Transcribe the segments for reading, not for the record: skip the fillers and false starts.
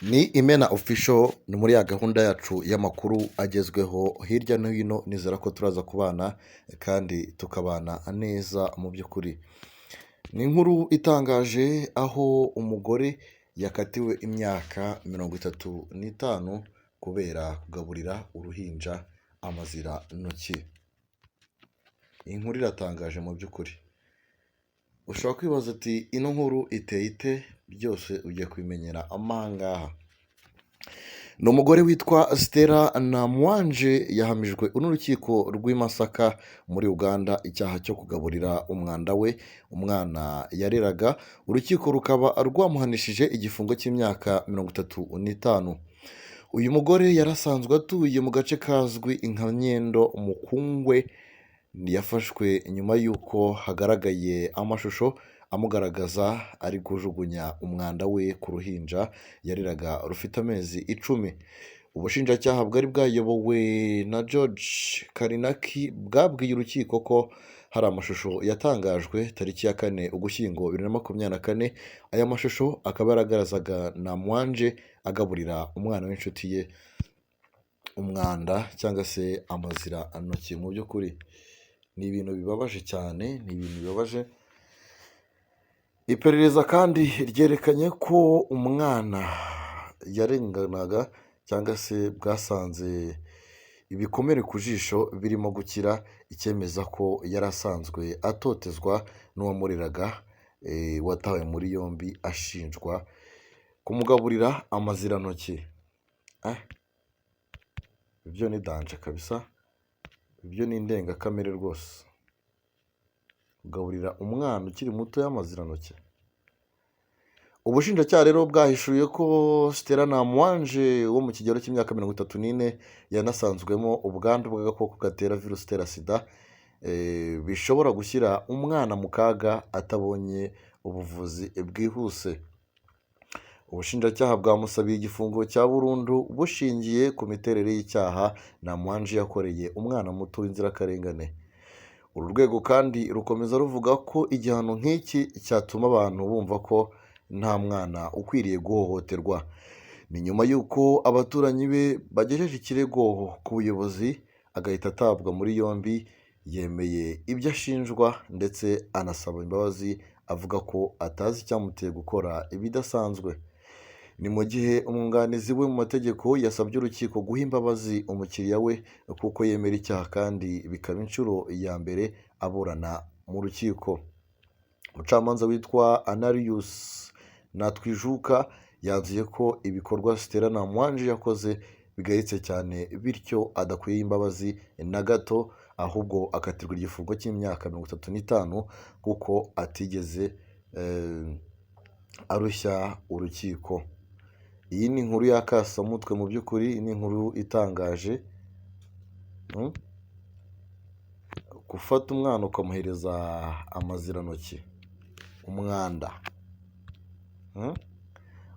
Ni Imena official ni muri ya gahunda yacu y'amakuru agezweho hirya no hino, nizera ko turaza kubana kandi tukabana neza mu by'ukuri. Ni inkuru itangaje aho umugore yakatiwe imyaka 35 kubera kugaburira uruhinja amazira ntoki. Inkuru iratangaje mu by'ukuri. Ushobora kwibaza ati ino nkuru iteye ite? Byose ugiye kubimenyera amangaha. Ni umugore witwa Stella Namwanje yahamijwe n'urukiko rw'i Masaka muri Uganda icyaha cyo kugaburira umwanda we umwana yareraga. Urukiko rukaba rwamuhanishije igifungo cy'imyaka 35. Uyu mugore yarasanzwe atuye mu gace kazwi nka Nyendo Mukungwe. Yafashwe nyuma y'uko hagaragaye amashusho amugaragaza ari kujugunya umwanda we ku ruhinja yareraga rufite amezi 10. Ubushinjacyaha bwari bwayobowe na George Karinaki bwabwiye urukiko ko hari amashusho yatangajwe tariki ya 4 Ugushyingo 2024. Aya mashusho akaba yaragaragazaga Namwanje agaburira umwana w'inshuti ye umwanda cyangwa se amazira ntoki. Mu by'ukuri ni ibintu bibabaje cyane, ni ibintu bibabaje. Iperereza kandi ryerekanye ko umwana yarenganaga cyangwa se bwasanze ibikomere ku jisho birimo gukira, icyemeza ko yari asanzwe atotezwa n'uwamureraga watawe muri yombi ashinjwa kumugaburira amazirantoki. Ibyo ni danje kabisa, ibyo ni indengakamere rwose. Kugaburira umwana ukiri muto y'amazirantoki. Ubushinjacyaha rero bwahishuye ko Stella Namwanje wo mu kigero cy'imyaka 34 yanasanzwemo ubwandu bw'agakoko gatera virusi itera sida bishobora gushyira umwana mu kaga atabonye ubuvuzi bwihuse. Ubushinjacyaha bwamusabiye igifungo cya burundu bushingiye ku miterere y'icyaha Namwanje yakoreye umwana muto w'inzirakarengane. Uru rwego kandi rukomeza ruvuga ko igihano nk'iki cyatuma abantu bumva ko nta mwana ukwiriye guhohoterwa. Ni nyuma y'uko abaturanyi be bagejeje ikirego ku buyobozi agahita atabwa muri yombi. Yemeye ibyo ashinjwa ndetse anasaba imbabazi, avuga ko atazi icyamuteye gukora ibidasanzwe. Ni mu gihe umwunganizi we mu mategeko yasabye urukiko guha imbabazi umukiriya we kuko yemera icyaha kandi bikaba inshuro ya mbere aburana mu rukiko. Umucamanza witwa Anarius Natwijuka yanzuye ko ibikorwa Stella Namwanje yakoze bigayitse cyane, bityo adakwiye imbabazi na gato, ahubwo akatirwa igifungo cy'imyaka 35 kuko atigeze arushya urukiko. Iyi ni inkuru y'akasamutwe mu by'ukuri, ni inkuru itangaje. Gufata umwana ukamuhereza amazirantoki, umwanda.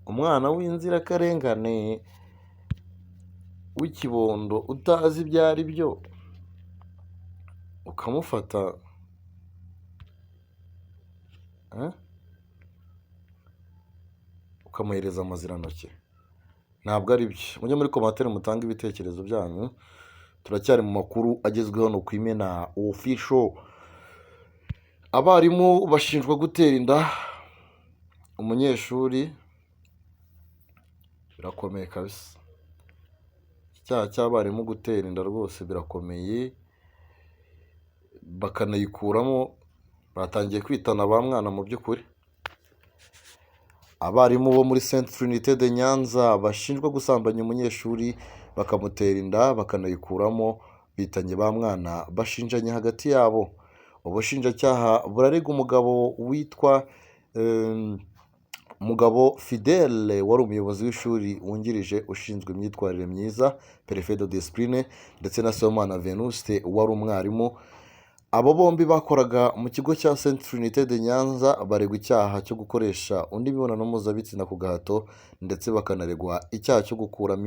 Umwana w'inzirakarengane w'ikibondo utazi ibyo ari byo ukamufata ukamuhereza amazirantoki. Ntabwo ari byo. Mujye muri komantere mutange ibitekerezo byanyu. Turacyari mu makuru agezweho no ku Imena official. Abarimu bashinjwa gutera inda umunyeshuri. Birakomeye kabisa. Icyaha cy'abarimu gutera inda rwose birakomeye, bakanayikuramo. Batangiye kwitana ba mwana mu by'ukuri. Abarimu bo muri Saint Trinité de Nyanza bashinjwa gusambanya umunyeshuri bakamutera inda bakanayikuramo, bitanye ba mwana bashinjanye hagati yabo. Ubushinjacyaha burarega umugabo witwa Mugabo Fidele wari umuyobozi w'ishuri wungirije ushinzwe imyitwarire myiza Préfet de Discipline, ndetse na Somana Venuste wari umwarimu. Abo bombi bakoraga mu kigo cya Saint Trinité de Nyanza baregwa icyaha cyo gukoresha undi mibonano mpuzabitsina ku gahato, ndetse bakanaregwa icyaha cyo gukuramo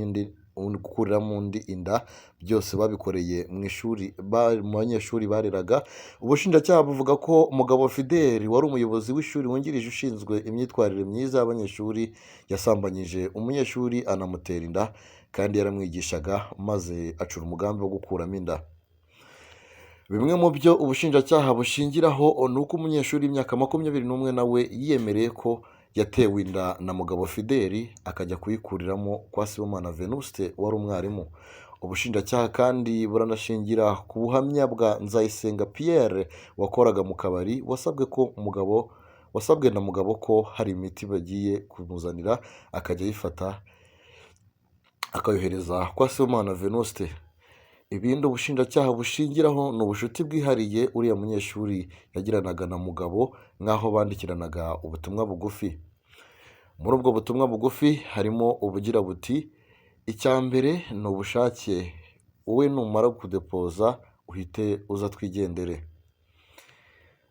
gukuriramo undi inda, byose babikoreye mu ishuri mu banyeshuri bareraga. Ubushinjacyaha buvuga ko Mugabo Fidèle wari umuyobozi w'ishuri wungirije ushinzwe imyitwarire myiza y'abanyeshuri yasambanyije umunyeshuri anamutera inda kandi yaramwigishaga maze acura umugambi wo gukuramo inda. Bimwe mu byo ubushinjacyaha bushingiraho ni uko umunyeshuri w'imyaka 21 nawe yiyemereye ko yatewe inda na Mugabo Fidèle akajya kuyikuriramo kwa Sibomana Venuste wari umwarimu. Ubushinjacyaha kandi buranashingira ku buhamya bwa Nzayisenga Pierre wakoraga mu kabari wasabwe na Mugabo ko hari imiti bagiye kumuzanira akajya ayifata akayohereza kwa Sibomana Venuste. Ibindi ubushinjacyaha bushingiraho ni ubucuti bwihariye uriya munyeshuri yagiranaga na Mugabo nk'aho bandikiranaga ubutumwa bugufi. Muri ubwo butumwa bugufi harimo ubugira buti: icya mbere ni ubushake, wowe numara kudepoza uhite uza twigendere.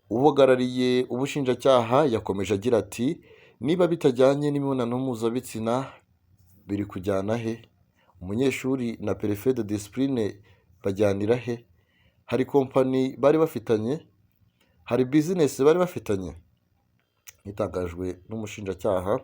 Uhagarariye ubushinjacyaha yakomeje agira ati: niba bitajyanye n'imibonano mpuzabitsina biri kujyana he? Umunyeshuri na Perefe de Discipline bajyanira he? Hari kompani bari bafitanye? Hari bizinesi bari bafitanye? Itangajwe n'umushinjacyaha.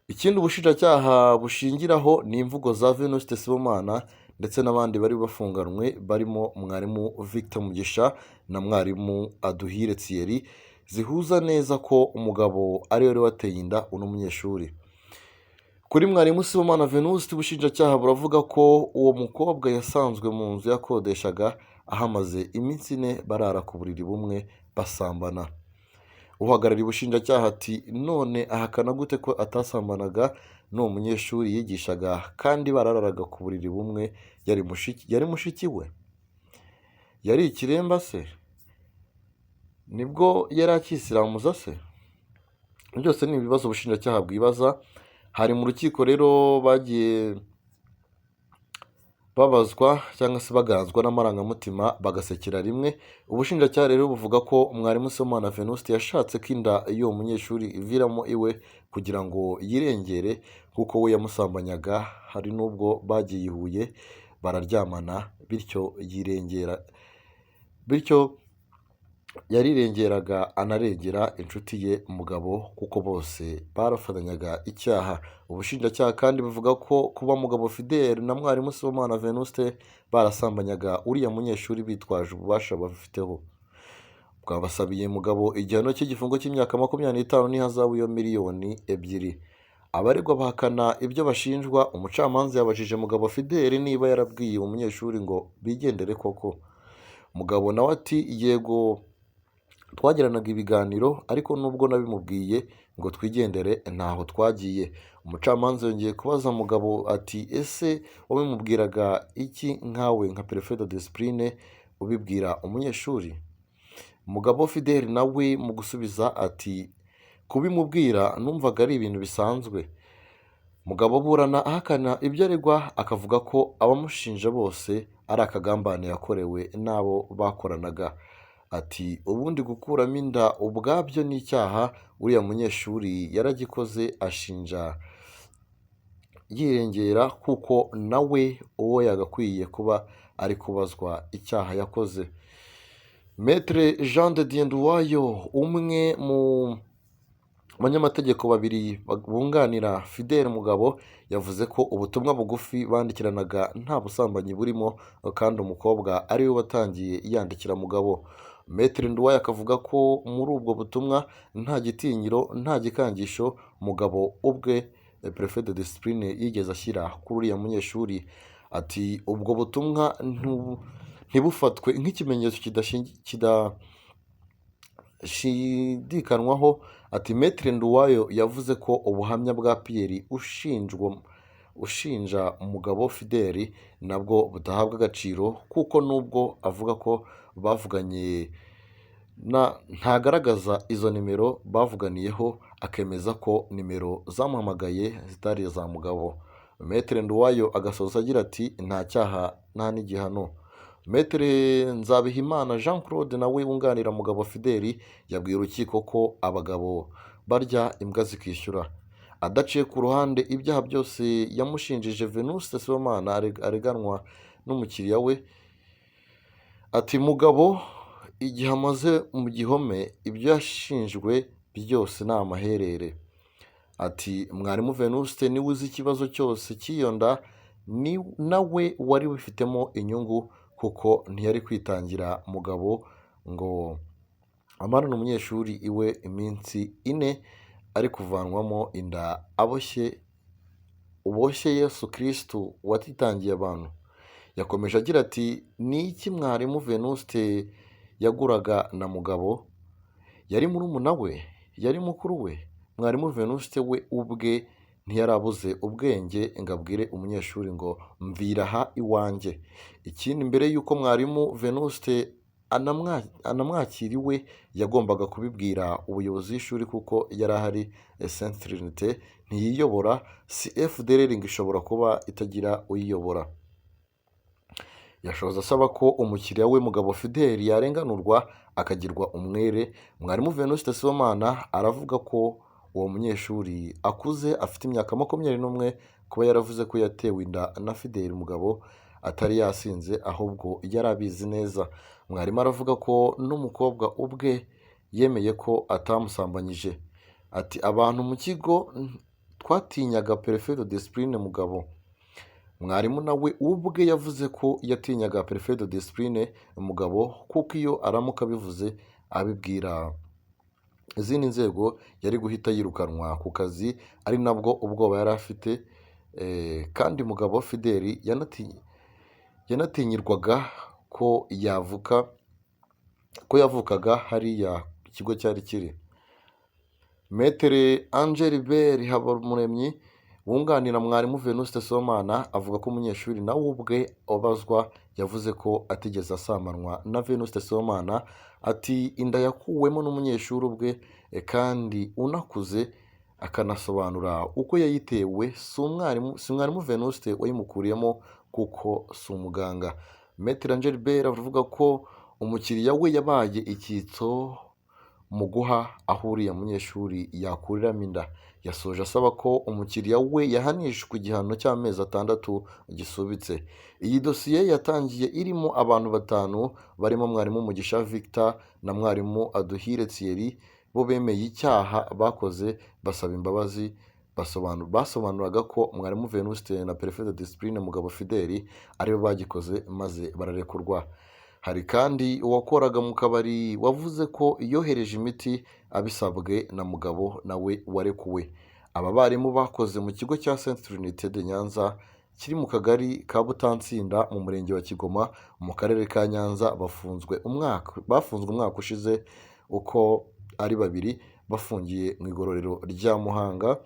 Ikindi ubushinjacyaha bushingiraho ni imvugo za Venuste Sibomana ndetse n'abandi bari bafunganwe barimo mwarimu Victor Mugisha na mwarimu Aduhire Thierry zihuza neza ko umugabo ari we wateye inda uno munyeshuri. Kuri mwarimu Sibomana Venuste ubushinjacyaha buravuga ko uwo mukobwa yasanzwe mu nzu yakodeshaga ahamaze iminsi 4 barara ku buriri bumwe basambana. Uhagarariye ubushinjacyaha ati: none ahakana gute ko atasambanaga n'uwo munyeshuri yigishaga kandi barararaga ku buriri bumwe? Yari mushiki we? Yari ikiremba se? Nibwo yari akisiramuza se? Byose ni ibibazo ubushinjacyaha bwibaza. Hari mu rukiko rero bagiye babazwa cyangwa se baganzwa n'amarangamutima bagasekera rimwe. Ubushinjacyaha rero buvuga ko mwarimu Sibomana Venuste yashatse ko inda y'uwo munyeshuri iviramo iwe kugira ngo yirengere kuko we yamusambanyaga. Hari n'ubwo bagiye i Huye bararyamana bityo yarirengeraga anarengera inshuti ye Mugabo kuko bose barafatanyaga icyaha. Ubushinjacyaha kandi buvuga ko kuba Mugabo Fidèle na mwarimu Sibomana Venuste barasambanyaga uriya munyeshuri bitwaje ububasha bafiteho, bwabasabiye Mugabo igihano cy'igifungo cy'imyaka 25 n'ihazabu yo miliyoni 2. Abaregwa bahakana ibyo bashinjwa. Umucamanza yabajije Mugabo Fidèle niba yarabwiye umunyeshuri ngo bigendere koko. Mugabo nawe ati: yego, twagiranaga ibiganiro ariko nubwo nabimubwiye ngo twigendere ntaho twagiye. Umucamanza yongeye kubaza Mugabo ati: ese wabimubwiraga iki nkawe nka Perefe de Discipline ubibwira umunyeshuri? Mugabo Fidèle nawe mu gusubiza ati: kubimubwira numvaga ari ibintu bisanzwe. Mugabo burana ahakana ibyo aregwa akavuga ko abamushinja bose ari akagambane yakorewe n'abo bakoranaga. Ati: ubundi gukuramo inda ubwabyo ni icyaha, uriya munyeshuri yaragikoze ashinja yirengera kuko nawe uwo yagakwiye kuba ari kubazwa icyaha yakoze. Maître Jean de Dieu Nduwayo, umwe mu banyamategeko babiri bunganira Fidèle Mugabo, yavuze ko ubutumwa bugufi bandikiranaga nta busambanyi burimo kandi umukobwa ari we watangiye yandikira Mugabo. Maître Nduwayo akavuga ko muri ubwo butumwa nta gitinyiro nta gikangisho Mugabo ubwe Perefe de Discipline yigeze ashyira kuri uriya munyeshuri. Ati: ubwo butumwa ntibufatwe nk'ikimenyetso kidashidikanywaho. Ati: Maître Nduwayo yavuze ko ubuhamya bwa Pierre ushinja Mugabo Fidèle nabwo budahabwa agaciro kuko nubwo avuga ko bavuganye ntagaragaza izo nimero bavuganiyeho, akemeza ko nimero zamuhamagaye zitari iza Mugabo. Maître Nduwayo agasoza agira ati: nta cyaha nta n'igihano. Maître Nzabihimana Jean Claude nawe wunganira Mugabo Fidèle yabwiye urukiko ko abagabo barya imbwa zikishyura. adaciye ku ruhande ibyaha byose yamushinjije Venuste Sibomana areganwa n'umukiriya we. Ati mugabo igihe amaze mu gihome ibyo yashinjwe byose ni amaherere. Ati mwarimu Venuste niwe uzi ikibazo cyose cy'iyo nda, ni nawe wari wifitemo inyungu kuko ntiyari kwitangira mugabo ngo amarane umunyeshuri iwe iminsi 4 ari kuvanwamo inda uboshye Yesu Kristo watitangiye abantu. Yakomeje agira ati ni iki mwarimu Venuste yaguraga na mugabo? Yari murumuna we? Yari mukuru we? Mwarimu Venuste we ubwe ntiyarabuze ubwenge ngo abwire umunyeshuri ngo mvira aha iwanjye. Ikindi mbere y'uko mwarimu Venuste anamwakiriwe yagombaga kubibwira ubuyobozi bw'ishuri kuko yari ahari. Saint Trinité ntiyiyobora, CFDR ngo ishobora kuba itagira uyiyobora. Yashoza asaba ko umukiriya we mugabo Fidel yarenganurwa akagirwa umwere. Mwarimu Venuste Sibomana aravuga ko uwo munyeshuri akuze afite imyaka 21 kuba yaravuze ko yatewe inda na Fidel mugabo atari yasinze ahubwo yarabizi neza. Mwarimu aravuga ko n'umukobwa ubwe yemeye ko atamusambanyije. Ati abantu mu kigo twatinyaga Prefet de Discipline mugabo. Mwarimu nawe ubwe yavuze ko yatinyaga Prefet de Discipline mugabo kuko iyo aramuka bivuze abibwira izindi nzego yari guhita yirukanwa ku kazi, ari nabwo ubwoba yari afite. Kandi mugabo Fidel yanatinyirwaga ko yavukaga hariya ikigo cyari kiri. Metere Angelibert Habumuremyi wunganira mwarimu Venuste Sibomana avuga ko umunyeshuri nawe ubwe obazwa yavuze ko atigeze asamanwa na Venuste Sibomana. Ati inda yakuwemo n'umunyeshuri ubwe kandi unakuze akanasobanura uko yayitewe, si mwarimu Venuste wayimukuriyemo kuko si umuganga. Metere Angelibert avuga ko umukiriya we yabaye icyitso mu guha aho uriya munyeshuri yakuriramo inda. Yasoje asaba ko umukiriya we yahanishwa igihano cy'amezi 6 gisubitse. Iyi dosiye yatangiye irimo abantu 5 barimo mwarimu Mugisha Victor na mwarimu Aduhire Thierry, bo bemeye icyaha bakoze basaba imbabazi. Basobanuraga ko mwarimu Venuste na Prefet de Discipline mugabo Fidel aribo bagikoze maze bararekurwa. Hari kandi uwakoraga mu kabari wavuze ko yohereje imiti abisabwe na mugabo nawe warekuwe. Aba barimu bakoze mu kigo cya Saint Trinité de Nyanza kiri mu kagari ka Butansinda mu murenge wa Kigoma mu karere ka Nyanza bafunzwe umwaka ushize uko ari 2 bafungiye mu igororero rya Muhanga.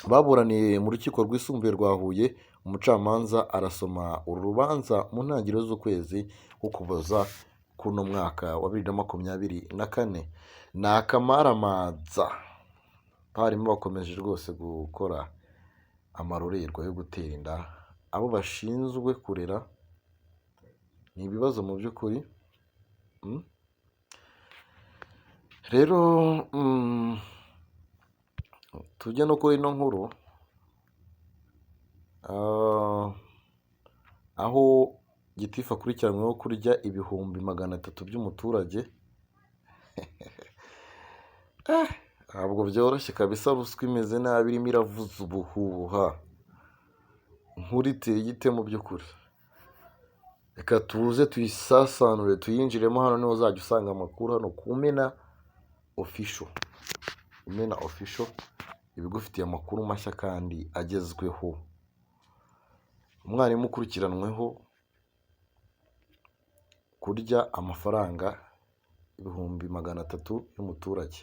Baburaniye mu rukiko rwisumbuye rwa Huye. Umucamanza arasoma uru rubanza mu ntangiriro z'ukwezi Ukuboza kuno mwaka wa 2024. Ni akamaramaza. Barimo bakomeje rwose gukora amarorerwa yo gutera inda abo bashinzwe kurera. Ni ibibazo mu by'ukuri. Rero tujye no kuri ino nkuru aho Gitifu akurikiranyweho kurya ibihumbi 300 by'umuturage. Ntabwo byoroshye kabisa, ruswa imeze nabi irimo iravuza ubuhuha. Nkuriteye igite mu by'ukuri. Reka tuze tuyisasanure tuyinjiremo. Hano niho uzajya usanga amakuru hano ku Mena Official. Mena Official ibigufitiye amakuru mashya kandi agezweho. Umwarimu ukurikiranweho kurya amafaranga ibihumbi 300 y'umuturage.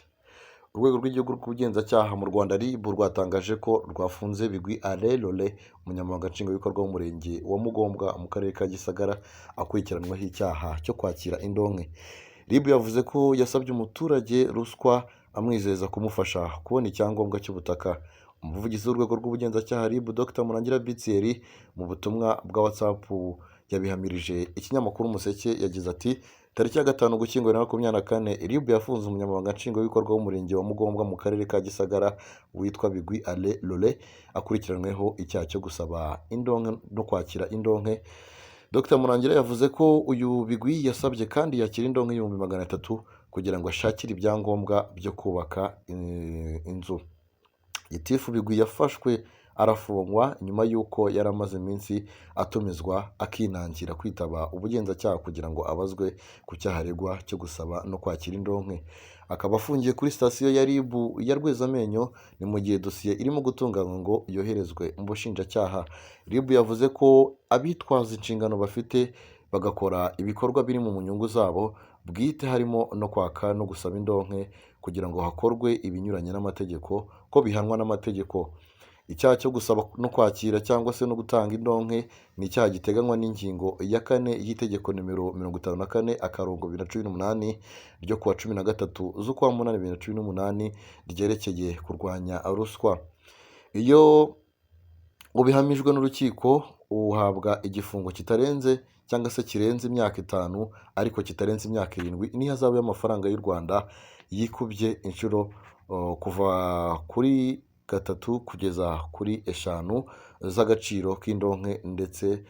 Urwego rw'igihugu rw'ubugenzacyaha mu Rwanda RIB rwatangaje ko rwafunze Bigwi Alain Laurent, umunyamabanga nshingwabikorwa w'umurenge wa Mugombwa mu karere ka Gisagara, akurikiranweho icyaha cyo kwakira indonke. RIB yavuze ko yasabye umuturage ruswa amwizeza kumufasha kubona icyangombwa cy'ubutaka. Umuvugizi w'urwego rw'ubugenzacyaha RIB Dr Murangira Bitseri mu butumwa bwa WhatsApp yabihamirije ikinyamakuru Umuseke. Yagize ati tariki ya 5 Ugushyingo 2024 RIB yafunze umunyamabanga nshingwabikorwa w'umurenge wa Mugombwa mu karere ka Gisagara witwa Bigwi Ale Lole akurikiranweho icyaha cyo gusaba indonke no kwakira indonke. Dr Murangira yavuze ko uyu Bigwi yasabye kandi yakira indonke 300,000 kugira ngo ashakire ibyangombwa byo kubaka inzu. Gitifu Bigwi yafashwe arafungwa nyuma y'uko yari amaze iminsi atumizwa akinangira kwitaba ubugenzacyaha kugira ngo abazwe ku cyaha aregwa cyo gusaba no kwakira indonke. Akaba afungiye kuri sitasiyo ya RIB ya Rwezamenyo, ni mu gihe dosiye irimo gutunganywa ngo yoherezwe mu bushinjacyaha. RIB yavuze ko abitwaza inshingano bafite bagakora ibikorwa biri mu nyungu zabo bwite, harimo no kwaka no gusaba indonke kugira ngo hakorwe ibinyuranye n'amategeko, ko bihanwa n'amategeko. Icyaha cyo gusaba no kwakira cyangwa se no gutanga indonke ni icyaha giteganywa n'ingingo ya 4 y'itegeko nimero 54/2018 ryo kuwa 13 z'ukwa munani 2018 ryerekeye kurwanya ruswa. Iyo ubihamijwe n'urukiko uhabwa igifungo kitarenze cyangwa se kirenze imyaka 5 ariko kitarenze imyaka 7 n'ihazabu y'amafaranga y'u Rwanda yikubye inshuro kuva kuri 3 kugeza kuri 5 z'agaciro k'indonke ndetse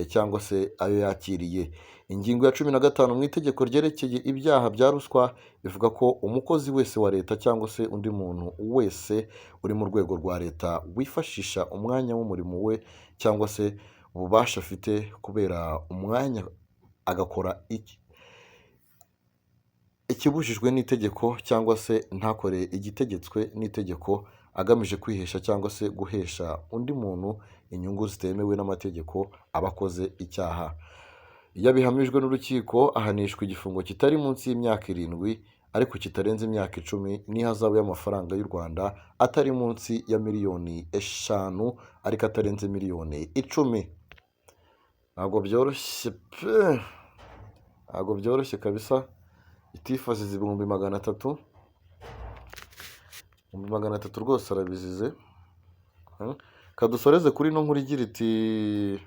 cyangwa se ayo yakiriye. Ingingo ya 15 mu itegeko ryerekeye ibyaha bya ruswa ivuga ko umukozi wese wa leta cyangwa se undi muntu wese uri mu rwego rwa leta wifashisha umwanya w'umurimo we cyangwa se ububasha afite kubera umwanya agakora ikibujijwe n'itegeko cyangwa se ntakore igitegetswe n'itegeko agamije kwihesha cyangwa se guhesha undi muntu inyungu zitemewe n'amategeko, abakoze icyaha. Iyo abihamijwe n'urukiko ahanishwa igifungo kitari munsi y'imyaka 7 ariko kitarenze imyaka 10 n'ihazabu y'amafaranga y'u Rwanda atari munsi ya miliyoni 5 ariko atarenze miliyoni 10. Ntabwo byoroshye pe, ntabwo byoroshye kabisa. Gitifu azize 300,000, 300,000 rwose arabizize. Kadusoreze kuri no nkuru igira iti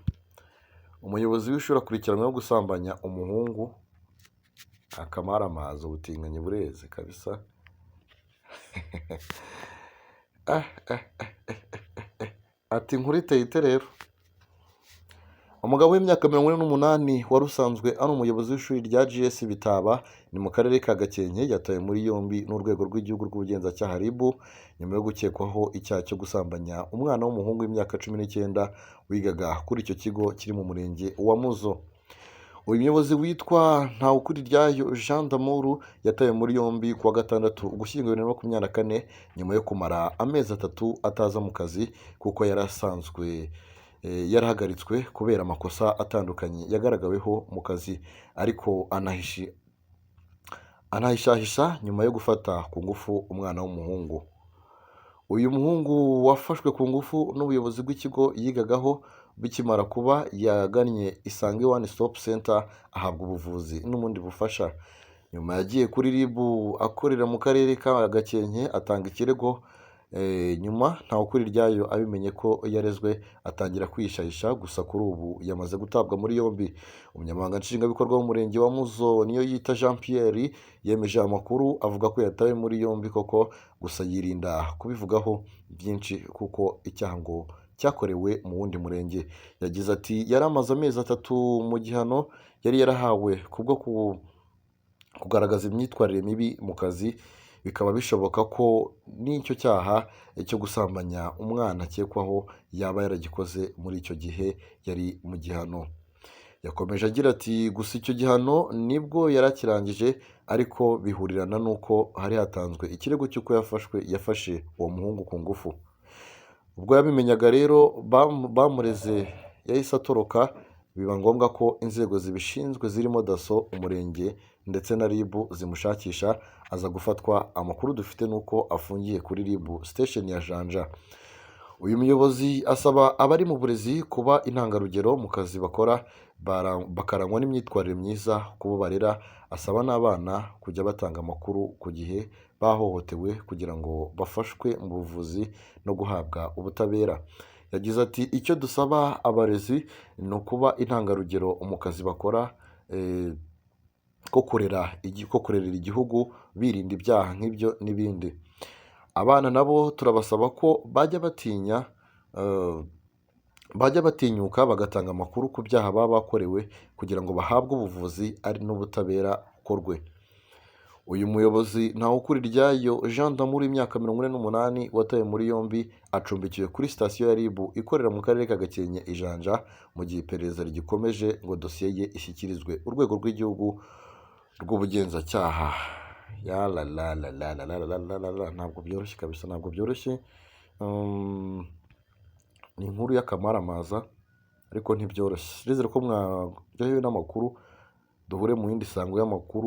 umuyobozi w'ishuri akurikiranyweho gusambanya umuhungu. Akamaramaza ubutinganyi bureze kabisa. Ati inkuru iteye ite rero. Umugabo w'imyaka 48 wari usanzwe ari umuyobozi w'ishuri rya GS Bitaba ni mu karere ka Gakenke yatawe muri yombi n'urwego rw'igihugu rw'ubugenzacyaha RIB nyuma yo gukekwaho icyaha cyo gusambanya umwana w'umuhungu w'imyaka 19 wigaga kuri icyo kigo kiri mu murenge wa Muzo. Uyu muyobozi witwa Ntawukuriryayo Jean d'Amour yatawe muri yombi kuwa 6 Ugushyingo 2024 nyuma yo kumara amezi 3 ataza mu kazi kuko yari asanzwe yarahagaritswe kubera amakosa atandukanye yagaragaweho mu kazi, ariko anahishahisha nyuma yo gufata ku ngufu umwana w'umuhungu. Uyu muhungu wafashwe ku ngufu n'ubuyobozi bw'ikigo yigagaho bikimara kuba yagannye Isange One Stop Center ahabwa ubuvuzi n'ubundi bufasha. Nyuma yagiye kuri RIB akorera mu karere ka Gakenke atanga ikirego. Nyuma Ntawukuriryayo abimenye ko yarezwe atangira kwishahisha, gusa kuri ubu yamaze gutabwa muri yombi. Umunyamabanga nshingwabikorwa w'umurenge wa Muzo niyo yita Jean Pierre yemeje amakuru avuga ko yatawe muri yombi koko, gusa yirinda kubivugaho byinshi kuko icyaha ngo cyakorewe mu wundi murenge. Yagize ati yari amaze amezi 3 mu gihano yari yarahawe kubwo kugaragaza imyitwarire mibi mu kazi. Bikaba bishoboka ko n'icyo cyaha cyo gusambanya umwana akekwaho yaba yaragikoze muri icyo gihe yari mu gihano. Yakomeje agira ati gusa icyo gihano nibwo yarakirangije, ariko bihurirana n'uko hari hatanzwe ikirego cy'uko yafashe uwo muhungu ku ngufu. Ubwo yabimenyaga rero bamureze yahise atoroka, biba ngombwa ko inzego zibishinzwe zirimo DASSO, umurenge ndetse na RIB zimushakisha, aza gufatwa. Amakuru dufite nuko afungiye kuri RIB station ya Janja. Uyu muyobozi asaba abari mu burezi kuba intangarugero mu kazi bakora, bakarangwa n'imyitwarire myiza kubo barera. Asaba n'abana kujya batanga amakuru ku gihe bahohotewe kugira ngo bafashwe mu buvuzi no guhabwa ubutabera. Yagize ati icyo dusaba abarezi ni ukuba intangarugero mu kazi bakora, ko kurerera igihugu birinda ibyaha nk'ibyo n'ibindi. Abana nabo turabasaba ko bajya batinyuka bagatanga amakuru ku byaha baba bakorewe kugira ngo bahabwe ubuvuzi ari n'ubutabera bukorwe. Uyu muyobozi Ntawukuriryayo Jean d'Amour w'imyaka 48 watawe muri yombi acumbikiwe kuri sitasiyo ya RIB ikorera mu karere ka Gakenke Ijanja mu gihe iperereza rigikomeje ngo dosiye ye ishyikirizwe urwego rw'igihugu rw'ubugenzacyaha. Ntabwo byoroshye kabisa, ntabwo byoroshye. Ni inkuru y'akamaramaza ariko ntibyoroshye. Nizere ko mwaryohewe n'amakuru, duhure mu yindi sango y'amakuru.